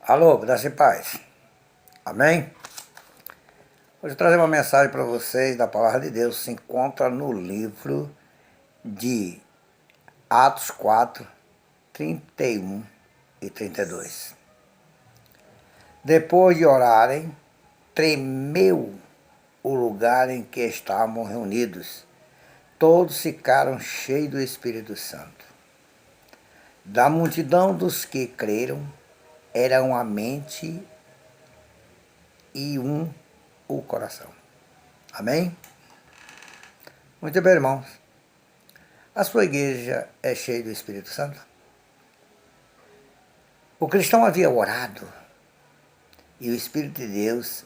Alô, graça e paz. Amém? Hoje eu trazer uma mensagem para vocês da palavra de Deus. Se encontra no livro de Atos 4, 31 e 32. Depois de orarem, tremeu o lugar em que estavam reunidos. Todos ficaram cheios do Espírito Santo. Da multidão dos que creram, era uma mente e o coração. Amém? Muito bem, irmãos. A sua igreja é cheia do Espírito Santo? O cristão havia orado e o Espírito de Deus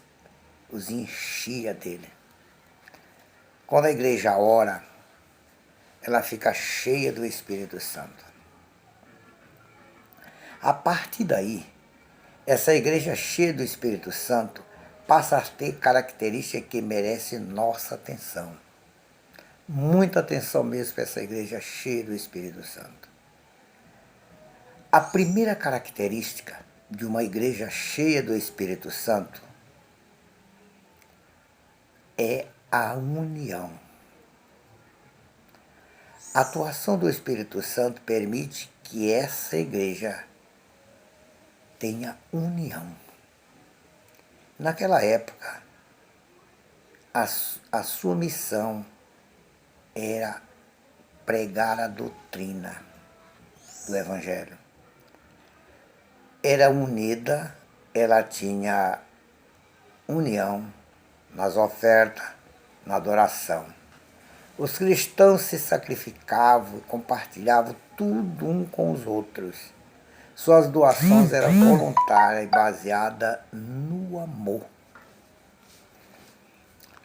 os enchia dele. Quando a igreja ora, ela fica cheia do Espírito Santo. A partir daí, essa igreja cheia do Espírito Santo passa a ter características que merecem nossa atenção. Muita atenção mesmo para essa igreja cheia do Espírito Santo. A primeira característica de uma igreja cheia do Espírito Santo é a união. A atuação do Espírito Santo permite que essa igreja tenha união. Naquela época, a sua missão era pregar a doutrina do Evangelho. Era unida, ela tinha união nas ofertas, na adoração. Os cristãos se sacrificavam e compartilhavam tudo um com os outros. Suas doações eram voluntárias e baseadas no amor.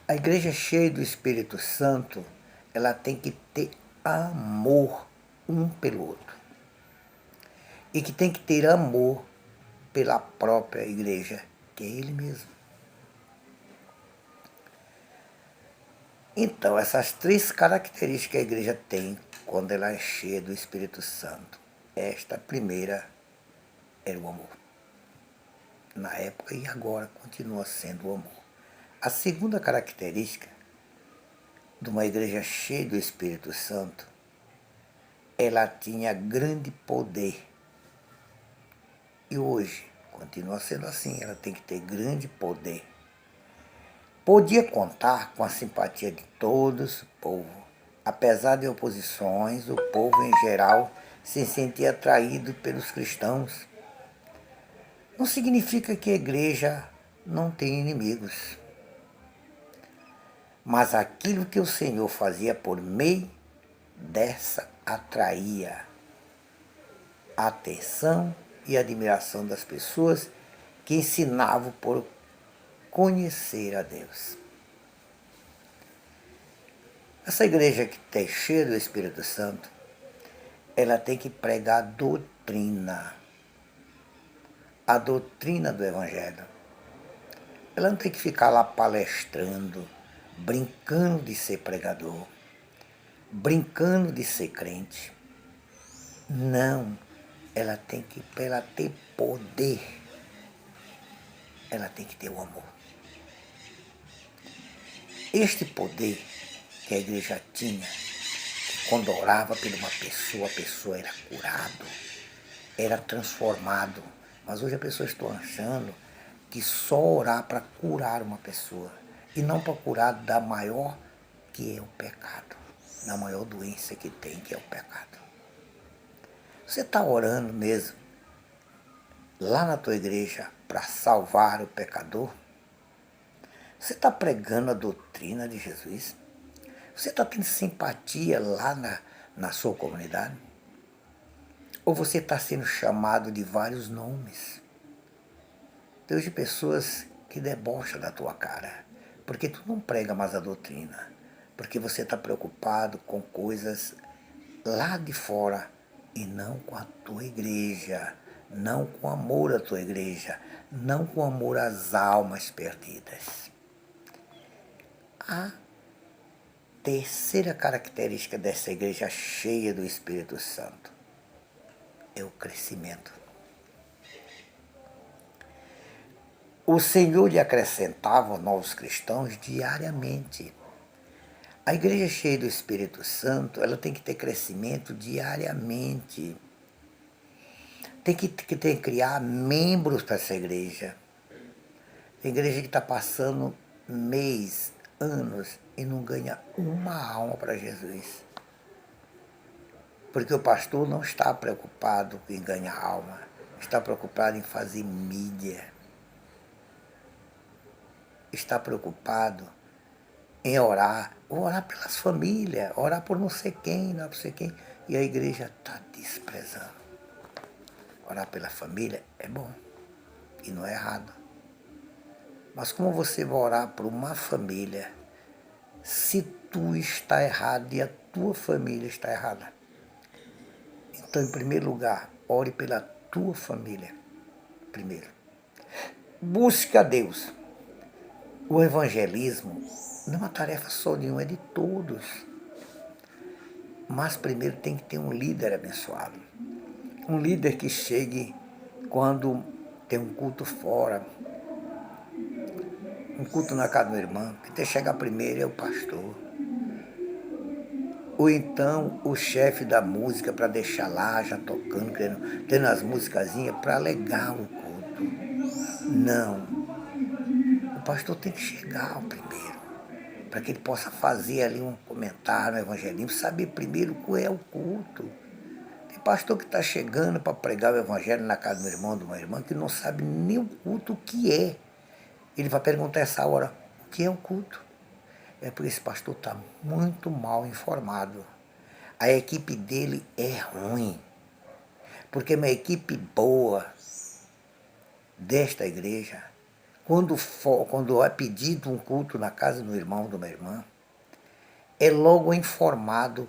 A igreja cheia do Espírito Santo, ela tem que ter amor um pelo outro. E que tem que ter amor pela própria igreja, que é ele mesmo. Então, essas três características que a igreja tem quando ela é cheia do Espírito Santo. Esta primeira era o amor. Na época e agora continua sendo o amor. A segunda característica de uma igreja cheia do Espírito Santo, ela tinha grande poder. E hoje continua sendo assim, ela tem que ter grande poder. Podia contar com a simpatia de todos o povo. Apesar de oposições, o povo em geral se sentia atraído pelos cristãos. Não significa que a igreja não tem inimigos. Mas aquilo que o Senhor fazia por meio dessa atraía a atenção e a admiração das pessoas que ensinavam por conhecer a Deus. Essa igreja que está cheia do Espírito Santo, ela tem que pregar a doutrina do Evangelho. Ela não tem que ficar lá palestrando, brincando de ser pregador, brincando de ser crente. Não, ela tem que, para ela ter poder, ela tem que ter o amor. Este poder que a igreja tinha, que quando orava por uma pessoa, a pessoa era curado, era transformado. Mas hoje as pessoas estão achando que só orar para curar uma pessoa, e não para curar da maior que é o pecado, da maior doença que tem, que é o pecado. Você está orando mesmo lá na tua igreja para salvar o pecador? Você está pregando a doutrina de Jesus? Você está tendo simpatia lá na sua comunidade? Ou você está sendo chamado de vários nomes? Tem hoje pessoas que debocham da tua cara, porque tu não prega mais a doutrina, porque você está preocupado com coisas lá de fora e não com a tua igreja, não com amor à tua igreja, não com amor às almas perdidas. A terceira característica dessa igreja cheia do Espírito Santo é o crescimento. o Senhor lhe acrescentava novos cristãos diariamente. A igreja cheia do Espírito Santo, ela tem que ter crescimento diariamente. Tem que criar membros para essa igreja. Tem igreja que está passando mês, anos e não ganha uma alma para Jesus. Porque o pastor não está preocupado em ganhar alma, está preocupado em fazer mídia. Está preocupado em orar pelas famílias, orar por não sei quem, não sei quem. E a igreja está desprezando. Orar pela família é bom e não é errado. Mas como você vai orar por uma família se tu está errado e a tua família está errada? Então, em primeiro lugar, ore pela tua família. Primeiro. Busque a Deus. O evangelismo não é uma tarefa só de um, é de todos. Mas primeiro tem que ter um líder abençoado. Um líder que chegue quando tem um culto fora, um culto na casa do irmão, que tem que chegar primeiro é o pastor. Ou então o chefe da música para deixar lá, já tocando, tendo as musicazinhas para alegar o culto. Não. O pastor tem que chegar primeiro, para que ele possa fazer ali um comentário no evangelismo, saber primeiro qual é o culto. Tem pastor que está chegando para pregar o evangelho na casa do meu irmão, de uma irmã, que não sabe nem o culto o que é. Ele vai perguntar essa hora, o que é o culto? É porque esse pastor está muito mal informado. A equipe dele é ruim. Porque uma equipe boa desta igreja, quando é pedido um culto na casa do irmão, de uma irmã, é logo informado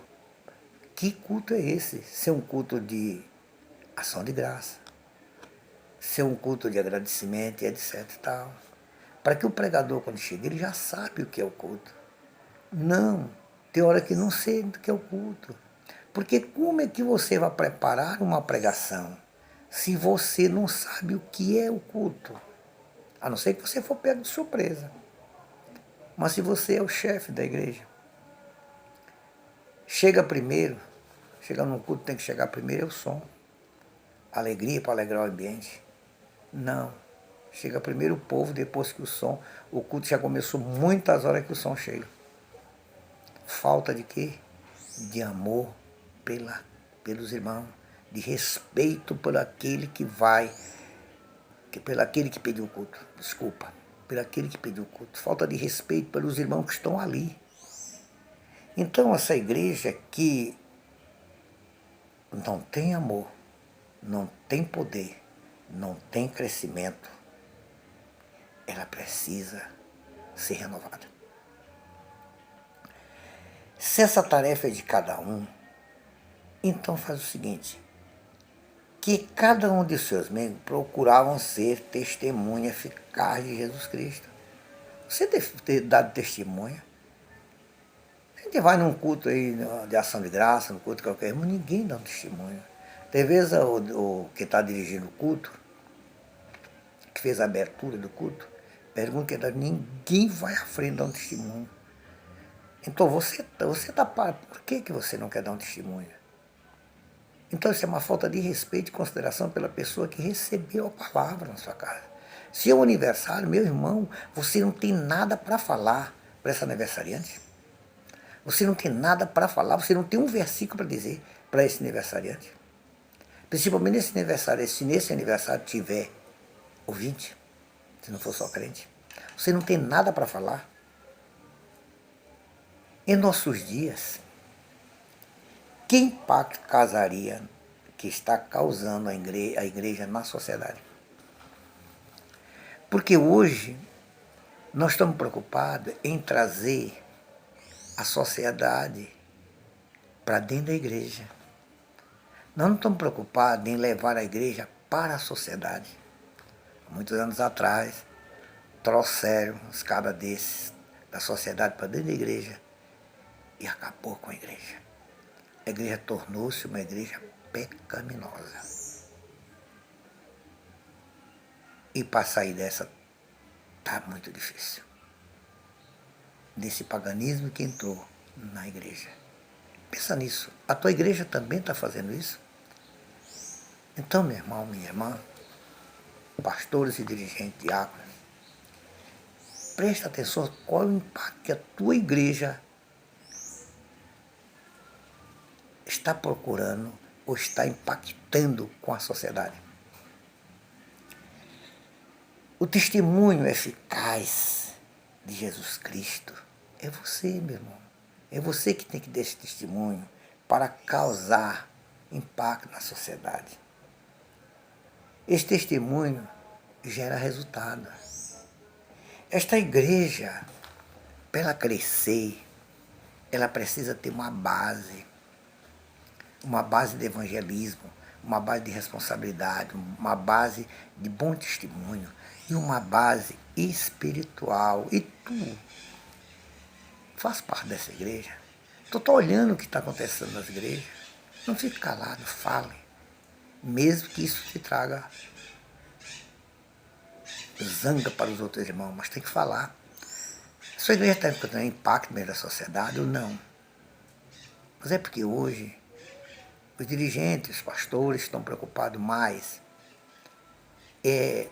que culto é esse. Se é um culto de ação de graça, se é um culto de agradecimento, etc. e tal. Para que o pregador, quando chega, ele já sabe o que é o culto. Não, tem hora que não sei o que é o culto. Porque como é que você vai preparar uma pregação se você não sabe o que é o culto? A não ser que você for pego de surpresa. Mas se você é o chefe da igreja, chega num culto tem que chegar primeiro é o som. Alegria para alegrar o ambiente. Não. Chega primeiro o povo, depois que o culto já começou muitas horas que o som chega. Falta de quê? De amor pelos irmãos, de respeito por aquele que vai, pelo aquele que pediu o culto, desculpa, pelo aquele que pediu o culto. Falta de respeito pelos irmãos que estão ali. Então essa igreja que não tem amor, não tem poder, não tem crescimento, ela precisa ser renovada. Se essa tarefa é de cada um, então faz o seguinte, que cada um de seus membros procuravam ser testemunha eficaz de Jesus Cristo. Você ter dado testemunha. A gente vai num culto aí de ação de graça, num culto qualquer, mas ninguém dá um testemunho. Tem vezes o que está dirigindo o culto, que fez a abertura do culto, pergunta que ninguém vai à frente dar um testemunho. Então você está parado. Por que você não quer dar um testemunho? Então isso é uma falta de respeito e consideração pela pessoa que recebeu a palavra na sua casa. Se é um aniversário, meu irmão, você não tem nada para falar para esse aniversariante. Você não tem nada para falar, você não tem um versículo para dizer para esse aniversariante. Principalmente nesse aniversário, se nesse aniversário tiver ouvinte, se não for só crente, você não tem nada para falar. Em nossos dias, que impacto casaria que está causando a igreja na sociedade? Porque hoje nós estamos preocupados em trazer a sociedade para dentro da igreja. Nós não estamos preocupados em levar a igreja para a sociedade. Muitos anos atrás, trouxeram os cabras desses da sociedade para dentro da igreja e acabou com a igreja. A igreja tornou-se uma igreja pecaminosa. E para sair dessa está muito difícil. Desse paganismo que entrou na igreja. Pensa nisso. A tua igreja também está fazendo isso? Então, meu irmão, minha irmã, pastores e dirigentes, diáconos, presta atenção qual é o impacto que a tua igreja está procurando ou está impactando com a sociedade. O testemunho eficaz de Jesus Cristo é você, meu irmão. É você que tem que dar esse testemunho para causar impacto na sociedade. Esse testemunho gera resultado. Esta igreja, para ela crescer, ela precisa ter uma base de evangelismo, uma base de responsabilidade, uma base de bom testemunho e uma base espiritual. E tu faz parte dessa igreja. Tu está olhando o que está acontecendo nas igrejas. Não fique calado, fale. Mesmo que isso te traga zanga para os outros irmãos, mas tem que falar. Sua igreja está tendo impacto no meio da sociedade ou não? Mas é porque hoje os dirigentes, os pastores estão preocupados mais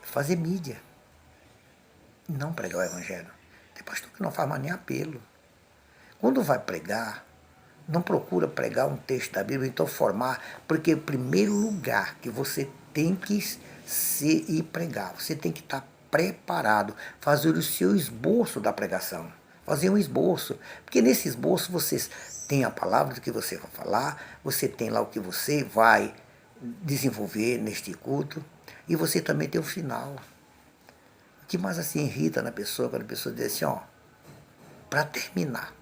fazer mídia, não pregar o evangelho. Tem pastor que não faz mais nem apelo. Quando vai pregar, não procura pregar um texto da Bíblia, então formar, porque o primeiro lugar que você tem que ser e pregar, você tem que estar preparado, fazer o seu esboço da pregação, fazer um esboço, porque nesse esboço você tem a palavra do que você vai falar, você tem lá o que você vai desenvolver neste culto, e você também tem o final. O que mais assim irrita na pessoa, quando a pessoa diz assim, ó, para terminar,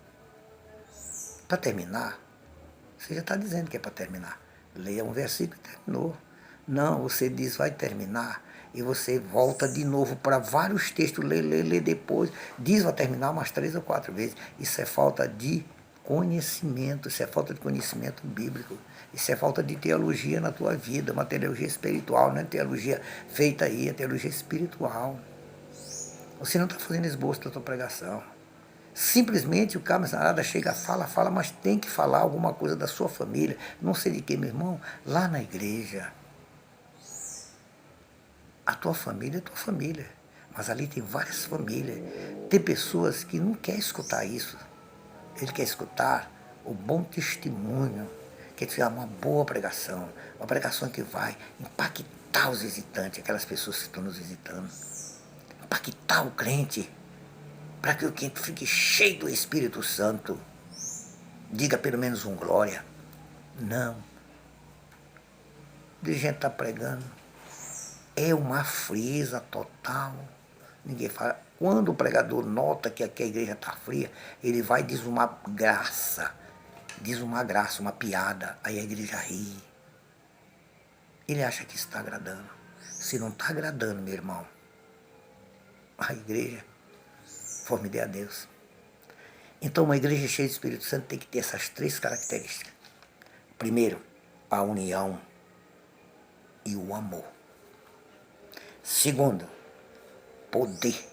você já está dizendo que é para terminar. Leia um versículo e terminou. Não, você diz vai terminar e você volta de novo para vários textos, lê depois. Diz vai terminar umas 3 ou 4 vezes. Isso é falta de conhecimento, isso é falta de conhecimento bíblico. Isso é falta de teologia na tua vida, uma teologia espiritual, não é teologia feita aí, é teologia espiritual. Você não está fazendo esboço da tua pregação. Simplesmente o camarada chega, fala, mas tem que falar alguma coisa da sua família, não sei de quem, meu irmão, lá na igreja. A tua família é tua família, mas ali tem várias famílias. Tem pessoas que não querem escutar isso. Ele quer escutar o bom testemunho, quer tirar uma boa pregação, uma pregação que vai impactar os visitantes, aquelas pessoas que estão nos visitando, impactar o crente, para que o crente fique cheio do Espírito Santo. Diga pelo menos um glória. Não. O dirigente está pregando. É uma frieza total. Ninguém fala. Quando o pregador nota que aqui a igreja está fria, ele vai e diz uma graça. Diz uma graça, uma piada. Aí a igreja ri. Ele acha que está agradando. Se não está agradando, meu irmão, a igreja forme a Deus. Então, uma igreja cheia de Espírito Santo tem que ter essas 3 características. Primeiro, a união e o amor. Segundo, poder.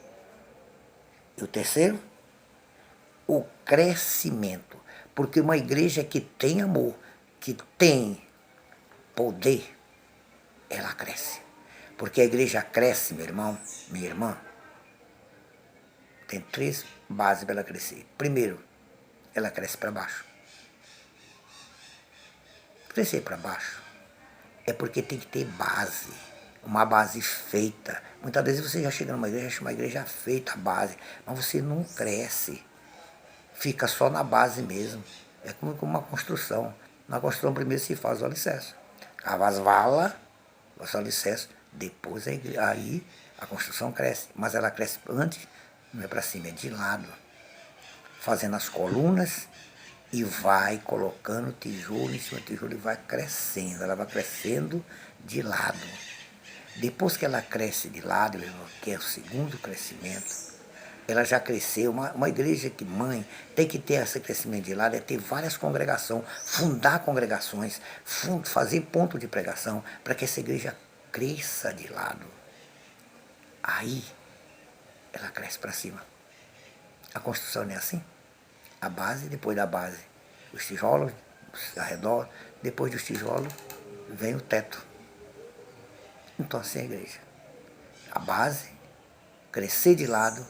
E o terceiro, o crescimento. Porque uma igreja que tem amor, que tem poder, ela cresce. Porque a igreja cresce, meu irmão, minha irmã, tem 3 bases para ela crescer. Primeiro, ela cresce para baixo. Crescer para baixo é porque tem que ter base, uma base feita. Muitas vezes você já chega numa igreja, acha uma igreja feita, a base, mas você não cresce. Fica só na base mesmo. É como uma construção. Na construção primeiro se faz o alicerce. Cava as valas, faz o alicerce, depois aí a construção cresce. Mas ela cresce antes, não é para cima, é de lado. Fazendo as colunas e vai colocando tijolo em cima de tijolo e vai crescendo. Ela vai crescendo de lado. Depois que ela cresce de lado, que é o segundo crescimento, ela já cresceu. Uma igreja que mãe tem que ter esse crescimento de lado, é ter várias congregações, fundar congregações, fazer ponto de pregação, para que essa igreja cresça de lado. Aí ela cresce para cima. A construção não é assim? A base, depois da base, os tijolos ao redor, depois dos tijolos vem o teto. Então assim é a igreja. A base, crescer de lado,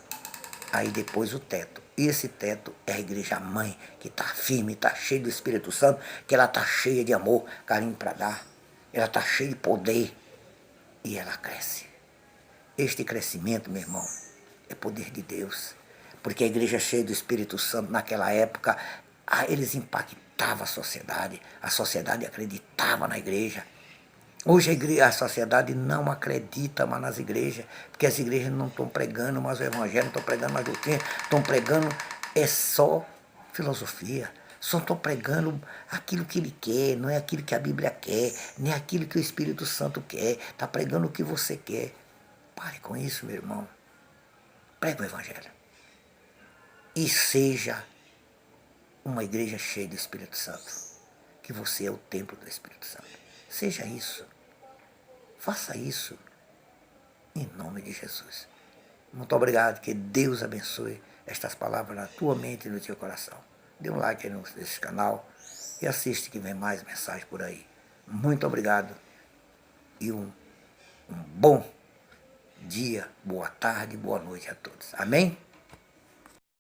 aí depois o teto. E esse teto é a igreja mãe, que está firme, está cheia do Espírito Santo, que ela está cheia de amor, carinho para dar. Ela está cheia de poder e ela cresce. Este crescimento, meu irmão, é poder de Deus. Porque a igreja cheia do Espírito Santo, naquela época, eles impactavam a sociedade acreditava na igreja. Hoje a sociedade não acredita mais nas igrejas, porque as igrejas não estão pregando mais o evangelho, não estão pregando mais doutrina, estão pregando só filosofia, só estão pregando aquilo que ele quer, não é aquilo que a Bíblia quer, nem aquilo que o Espírito Santo quer, está pregando o que você quer. Pare com isso, meu irmão. Pregue o evangelho. E seja uma igreja cheia do Espírito Santo, que você é o templo do Espírito Santo. Seja isso. Faça isso. Em nome de Jesus. Muito obrigado. Que Deus abençoe estas palavras na tua mente e no teu coração. Dê um like aí nesse canal e assiste que vem mais mensagens por aí. Muito obrigado e um bom dia, boa tarde, boa noite a todos. Amém?